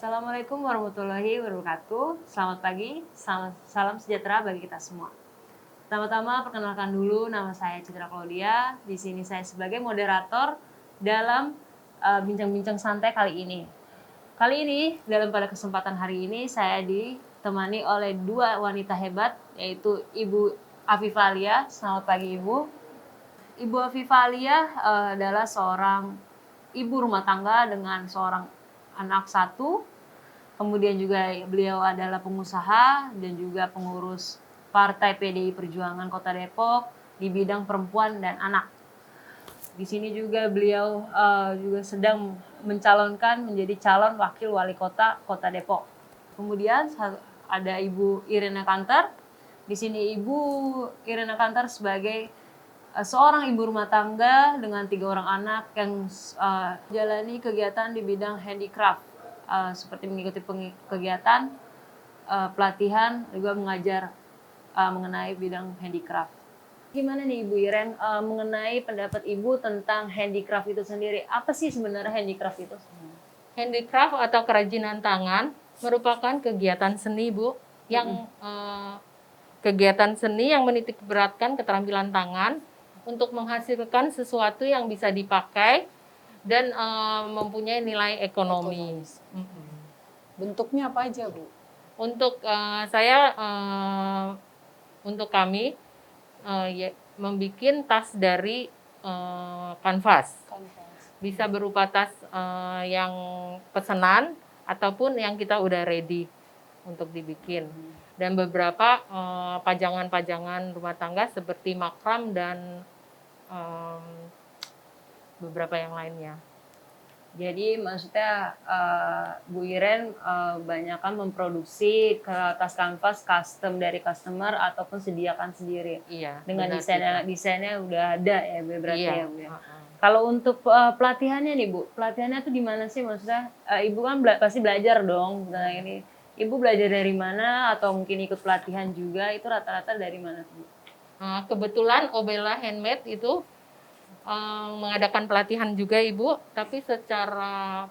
Assalamualaikum warahmatullahi wabarakatuh. Selamat pagi, salam sejahtera bagi kita semua. Pertama-tama perkenalkan dulu, nama saya Citra Claudia. Di sini saya sebagai moderator dalam bincang-bincang santai kali ini. Kali ini, pada kesempatan hari ini, saya ditemani oleh dua wanita hebat, yaitu Ibu Afifalia. Selamat pagi Ibu. Ibu Afifalia adalah seorang ibu rumah tangga dengan seorang anak satu. Kemudian juga beliau adalah pengusaha dan juga pengurus Partai PDI Perjuangan Kota Depok di bidang perempuan dan anak. Di sini juga beliau juga sedang mencalonkan menjadi calon wakil wali kota Kota Depok. Kemudian ada Ibu Irena Kanter. Di sini Ibu Irena Kanter sebagai seorang ibu rumah tangga dengan 3 orang anak yang jalani kegiatan di bidang handicraft, seperti mengikuti kegiatan pelatihan juga mengajar mengenai bidang handicraft. Gimana nih Ibu Iren mengenai pendapat Ibu tentang handicraft itu sendiri? Apa sih sebenarnya handicraft itu? Handicraft atau kerajinan tangan merupakan kegiatan seni, Bu, yang kegiatan seni yang menitik beratkan keterampilan tangan untuk menghasilkan sesuatu yang bisa dipakai dan mempunyai nilai ekonomi. Bentuknya apa aja, Bu? Untuk untuk kami membuat tas dari kanvas. Bisa berupa tas yang pesanan ataupun yang kita udah ready untuk dibikin. Dan beberapa pajangan-pajangan rumah tangga seperti makram dan beberapa yang lainnya. Jadi maksudnya Bu Iren banyakkan memproduksi tas kanvas custom dari customer ataupun sediakan sendiri. Iya. Dengan desainnya udah ada ya berarti iya. ya Bu ya. Kalau untuk pelatihannya nih Bu, pelatihannya tuh di mana sih maksudnya? Ibu kan pasti belajar dong tentang ini. Ibu belajar dari mana atau mungkin ikut pelatihan juga, itu rata-rata dari mana Bu? Kebetulan Obela Handmade itu mengadakan pelatihan juga Ibu, tapi secara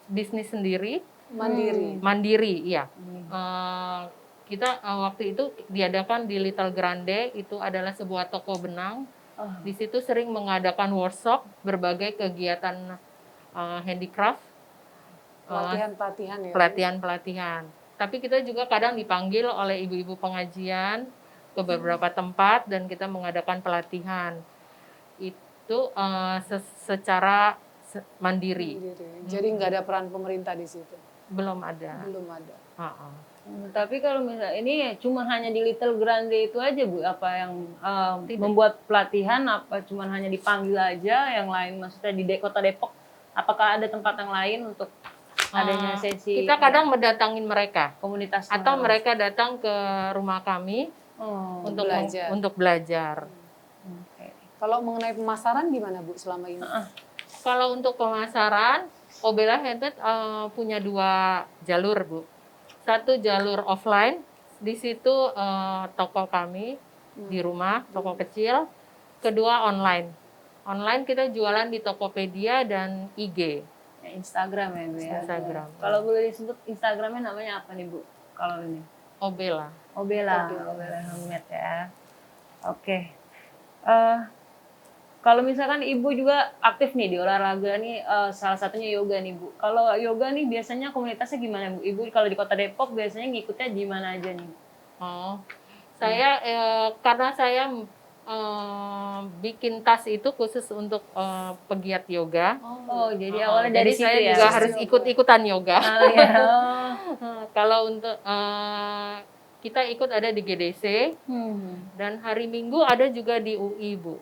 bisnis sendiri. Mandiri, iya. Kita waktu itu diadakan di Little Grande, itu adalah sebuah toko benang. Di situ sering mengadakan workshop, berbagai kegiatan handicraft. Pelatihan-pelatihan ya? Pelatihan-pelatihan. Tapi kita juga kadang dipanggil oleh ibu-ibu pengajian ke beberapa tempat dan kita mengadakan pelatihan. Itu secara mandiri. Jadi nggak ada peran pemerintah di situ? Belum ada. Tapi kalau misalnya ini cuma hanya di Little Grande itu aja Bu, apa yang membuat pelatihan, apa cuma hanya dipanggil aja, yang lain maksudnya di Kota Depok, apakah ada tempat yang lain untuk adanya sesi? Kita kadang mendatangin mereka, komunitas atau mereka datang ke rumah kami untuk belajar. Kalau mengenai pemasaran gimana Bu selama ini? Kalau untuk pemasaran, Obela Handmade punya 2 jalur Bu. Satu jalur offline, di situ toko kami di rumah, toko kecil. Kedua online. Online kita jualan di Tokopedia dan IG. Instagram ya Bu ya? Instagram. Kalau boleh disebut Instagramnya namanya apa nih Bu? Kalau ini? Obela Handmade ya. Oke. Kalau misalkan Ibu juga aktif nih di olahraga nih, salah satunya yoga nih Bu. Kalau yoga nih biasanya komunitasnya gimana Bu? Ibu kalau di Kota Depok biasanya ngikutnya di mana aja nih? Saya karena saya bikin tas itu khusus untuk pegiat yoga. Jadi awalnya dari situ saya ya? juga harus ikut-ikutan yoga. Iya. Kalau untuk kita ikut ada di GDC dan hari Minggu ada juga di UI Bu.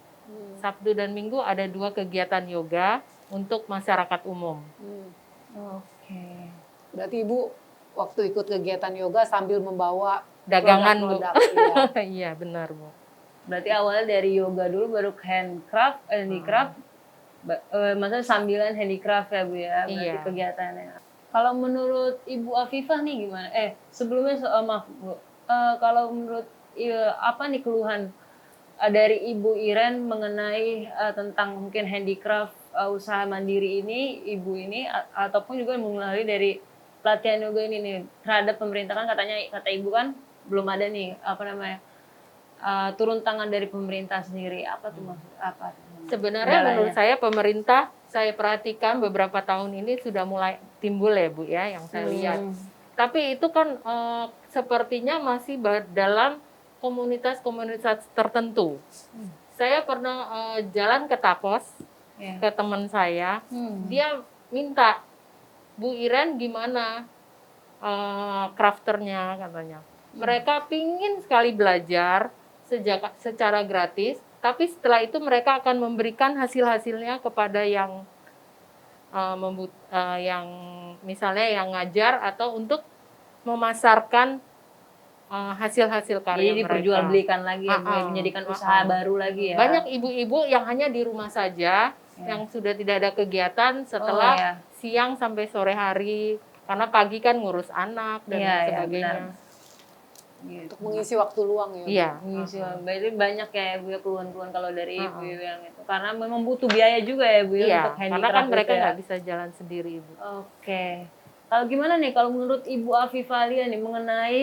Sabtu dan Minggu ada 2 kegiatan yoga untuk masyarakat umum. Oke. Berarti Ibu waktu ikut kegiatan yoga sambil membawa dagangan Bu. Iya. Iya benar Bu. Berarti awalnya dari yoga dulu baru handicraft, maksudnya sambilan handicraft ya Bu ya, berarti kegiatannya. Kalau menurut Ibu Afifah nih gimana? Sebelumnya maaf Bu, kalau menurut apa nih keluhan dari Ibu Iren mengenai tentang mungkin handicraft usaha mandiri ini, Ibu ini, ataupun juga mengenai dari pelatihan yoga ini nih terhadap pemerintah, kan katanya kata Ibu kan belum ada nih apa namanya turun tangan dari pemerintah sendiri, apa tuh maksud apa? Sebenarnya Kendalanya. menurut saya pemerintah, saya perhatikan beberapa tahun ini sudah mulai timbul ya Bu ya, yang saya lihat. Tapi itu kan sepertinya masih dalam komunitas-komunitas tertentu. Saya pernah jalan ke Tapos, ke teman saya, dia minta, Bu Iren gimana crafternya katanya. Mereka pingin sekali belajar secara gratis, tapi setelah itu mereka akan memberikan hasil-hasilnya kepada yang yang misalnya yang ngajar atau untuk memasarkan hasil-hasil karya Jadi mereka. diperjualbelikan lagi ya, Bu, menjadikan usaha baru lagi ya. Banyak ibu-ibu yang hanya di rumah saja, yang sudah tidak ada kegiatan setelah siang sampai sore hari, karena pagi kan ngurus anak dan sebagainya. Untuk mengisi waktu luang ya. Iya. Mengisi berarti banyak ya Bu ya keluhan-keluhan kalau dari Ibu yang itu. Karena memang butuh biaya juga ya Bu ya Iya, untuk karena handicraft kan mereka itu ya. nggak bisa jalan sendiri Ibu. Oke. Kalau gimana nih kalau menurut Ibu Afifalia nih mengenai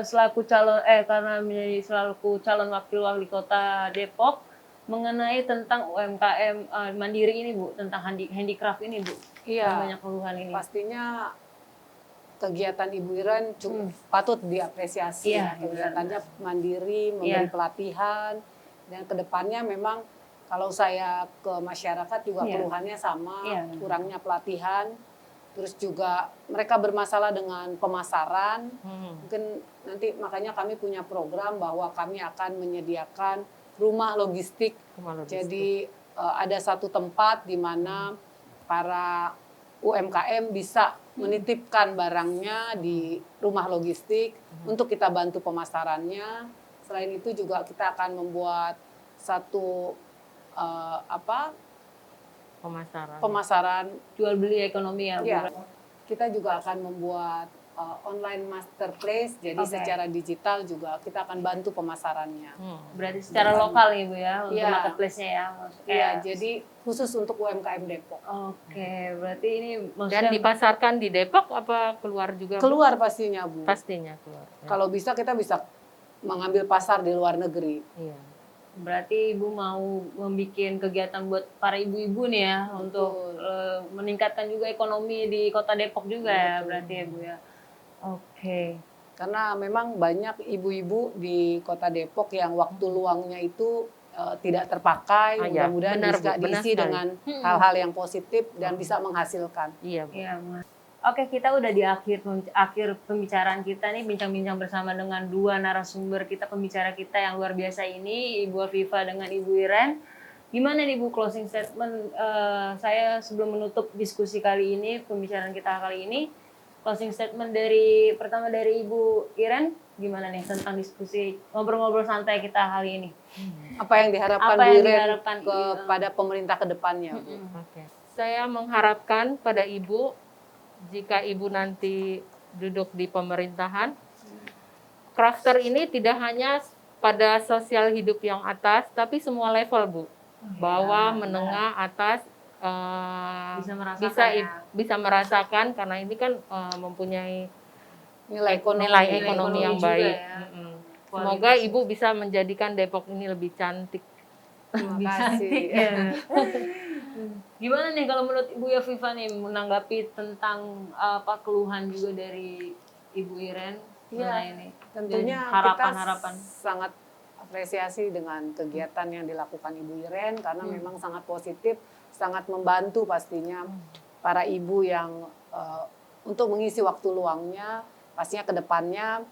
selaku calon karena menjadi selaku calon wakil wali kota Depok mengenai tentang UMKM mandiri ini Bu, tentang handicraft ini Bu. Iya. Banyak keluhan ini. Pastinya kegiatan Ibu Iren patut diapresiasi. Iya, Kegiatannya mandiri, memberi pelatihan, dan kedepannya memang kalau saya ke masyarakat juga keluhannya sama, kurangnya pelatihan. Terus juga mereka bermasalah dengan pemasaran. Mungkin nanti makanya kami punya program bahwa kami akan menyediakan rumah logistik. Jadi ada satu tempat di mana para UMKM bisa menitipkan barangnya di rumah logistik untuk kita bantu pemasarannya. Selain itu juga kita akan membuat satu pemasaran jual beli ekonomi ya Bu. Ya, kita juga akan membuat online marketplace, jadi secara digital juga kita akan bantu pemasarannya. Berarti secara lokal ya Bu ya, untuk marketplace-nya ya. Iya, jadi khusus untuk UMKM Depok. Oke, berarti ini Dan maksudnya dipasarkan di Depok apa keluar juga? Keluar pastinya Bu. Pastinya keluar. Ya. Kalau bisa kita bisa mengambil pasar di luar negeri. Iya. Berarti Ibu mau membuat kegiatan buat para ibu-ibu nih ya, untuk meningkatkan juga ekonomi di kota Depok juga ya, berarti ya Bu ya. Oke. Karena memang banyak ibu-ibu di kota Depok yang waktu luangnya itu tidak terpakai, mudah-mudahan bisa diisi dengan hal-hal yang positif dan bisa menghasilkan. Iya, Bu. Iya, Mas. Oke, kita udah di akhir pembicaraan kita nih, bincang-bincang bersama dengan dua narasumber kita, pembicara kita yang luar biasa ini, Ibu Afifa dengan Ibu Iren. Gimana nih Bu closing statement saya sebelum menutup diskusi kali ini, pembicaraan kita kali ini, closing statement pertama dari Ibu Iren, gimana nih tentang diskusi ngobrol-ngobrol santai kita kali ini? Apa yang diharapkan Bu Iren kepada pemerintah ke depannya? Oke. Saya mengharapkan pada Ibu, jika Ibu nanti duduk di pemerintahan, crafter ini tidak hanya pada sosial hidup yang atas, tapi semua level Bu. Bawah, menengah, atas, bisa merasakan karena ini kan mempunyai nilai ekonomi yang baik. Semoga Ibu bisa menjadikan Depok ini lebih cantik. Terima kasih. Gimana nih kalau menurut Ibu Afifa nih menanggapi tentang keluhan juga dari Ibu Iren mengenai ini? Tentunya harapan-harapan. Kita sangat apresiasi dengan kegiatan yang dilakukan Ibu Iren karena memang sangat positif, sangat membantu pastinya para ibu yang untuk mengisi waktu luangnya. Pastinya ke depannya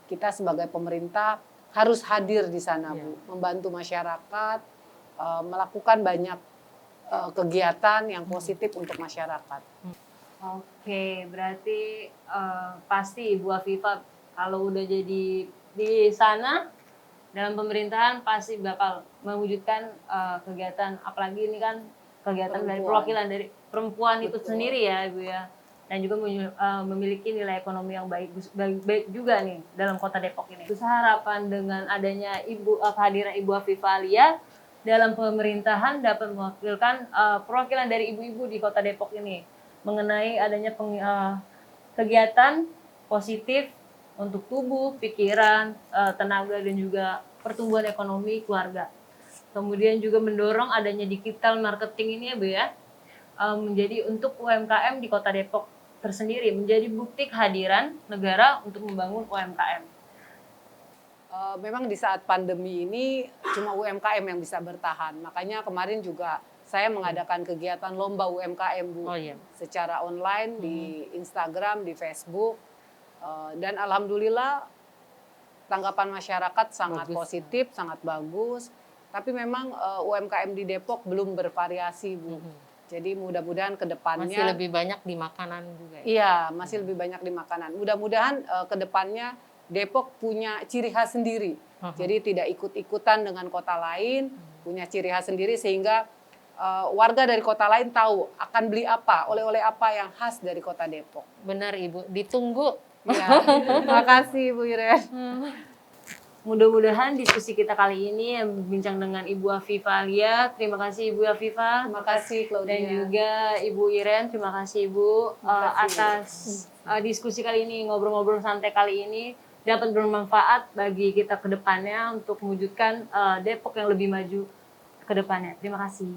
kita sebagai pemerintah harus hadir di sana Bu, membantu masyarakat, melakukan banyak kegiatan yang positif untuk masyarakat. Oke, berarti pasti Ibu Afifa kalau udah jadi di sana dalam pemerintahan pasti bakal mewujudkan kegiatan, apalagi ini kan kegiatan dari perwakilan dari perempuan itu sendiri ya Ibu ya, dan juga memiliki nilai ekonomi yang baik juga nih dalam kota Depok ini. Terus harapan dengan adanya kehadiran Ibu Afifalia dalam pemerintahan dapat mewakilkan perwakilan dari ibu-ibu di kota Depok ini mengenai adanya kegiatan positif untuk tubuh, pikiran, tenaga, dan juga pertumbuhan ekonomi keluarga. Kemudian juga mendorong adanya digital marketing ini ya Bu ya, menjadi untuk UMKM di Kota Depok tersendiri, menjadi bukti kehadiran negara untuk membangun UMKM. Memang di saat pandemi ini cuma UMKM yang bisa bertahan. Makanya kemarin juga saya mengadakan kegiatan lomba UMKM Bu, secara online di Instagram, di Facebook, dan alhamdulillah tanggapan masyarakat sangat positif, sangat bagus. Tapi memang UMKM di Depok belum bervariasi Bu. Jadi mudah-mudahan ke depannya masih lebih banyak di makanan juga. Iya, masih lebih banyak di makanan. Mudah-mudahan ke depannya Depok punya ciri khas sendiri. Jadi tidak ikut-ikutan dengan kota lain, punya ciri khas sendiri sehingga warga dari kota lain tahu akan beli apa, oleh-oleh apa yang khas dari Kota Depok. Benar Ibu, ditunggu. Ya, terima kasih Bu Iren. Mudah-mudahan diskusi kita kali ini yang berbincang dengan Ibu Afifah Alia. Terima kasih Ibu Afifah. Terima kasih Claudia. Dan juga Ibu Iren, terima kasih Ibu atas diskusi kali ini, ngobrol-ngobrol santai kali ini dapat bermanfaat bagi kita ke depannya untuk mewujudkan Depok yang lebih maju ke depannya. Terima kasih.